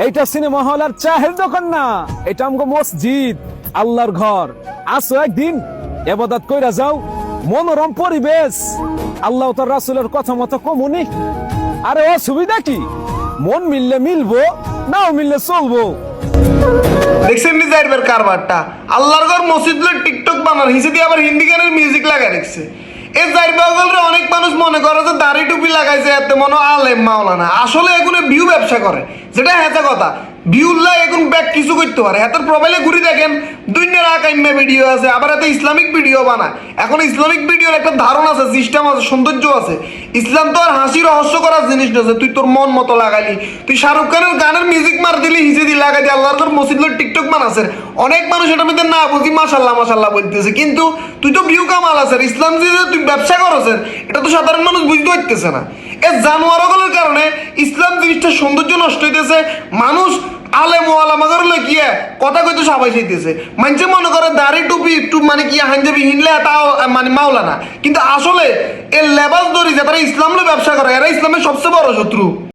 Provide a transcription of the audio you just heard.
এইটা cinema hall আর চাহের দোকান না, এটা আমগো মসজিদ, আল্লাহর ঘর। আসো একদিন ইবাদত কইরা যাও, মনোরম পরিবেশ, আল্লাহ তার রাসূলের কথা মতো কমুনি। আরে অসুবিধা কি? মন মিললে মিলবো, নাও মিললে চলবো। দেখছেন নি যাইবার কারবারটা, আল্লাহর ঘর মসজিদ টিকটক বানার হিসেবে দিয়ে আবার হিন্দি গানের মিউজিক লাগা রেখেছে। এই যাইবাগলরে অনেক মানুষ মনে করে যে দাড়ি টুপি লাগাইছে এতে মনে আলেম মাওলানা, আসলে এগুলো ভিউ ব্যবসা করে, যেটা হেঁচা কথা। ভিউল্লাহ এখন ব্যাক কিছু করতে পারে। হাতের প্রোফাইলে ঘুরে দেখেন দুইটার আকাইম্যা ভিডিও আছে, আবার এত ইসলামিক ভিডিও বানায়। এখন ইসলামিক ভিডিওর একটা ধারণা আছে, সিস্টেম আছে, সৌন্দর্য আছে। ইসলাম তো আর হাসি রহস্য করার জিনিস না যে তুই তোর মন মতো লাগাইলি। তুই শাহরুখ খানের গানের মিউজিক মার দিলি, হিসে দিয়ে লাগাই দিয়ে আল্লাহর ঘর মসজিদ টিকটক বানাচ্ছে। অনেক মানুষ এটার মধ্যে না বুঝি মাশাল্লাহ মাশাল্লাহ বলতেছে, কিন্তু তুই তো ভিউ কামাল আছে। ইসলাম যে তুই ব্যবসা করছেন এটা তো সাধারণ মানুষ বুঝতে পারতেছে না। এই জানোয়ারগুলোর কারণে ইসলাম জিনিসটা সৌন্দর্য নষ্ট হইতেছে। মানুষ আলেম ওয়ালামাদের গিয়ে কথা কইতে সবাই চাইতেছে। মানুষে মনে করে দাড়ি টুপি একটু মানে কি হাঞ্জাবি হিনলে তাও মানে মাওলানা, কিন্তু আসলে এর লেবাস ধরি যে তারা ইসলাম ব্যবসা করে, এরা ইসলামের সবচেয়ে বড় শত্রু।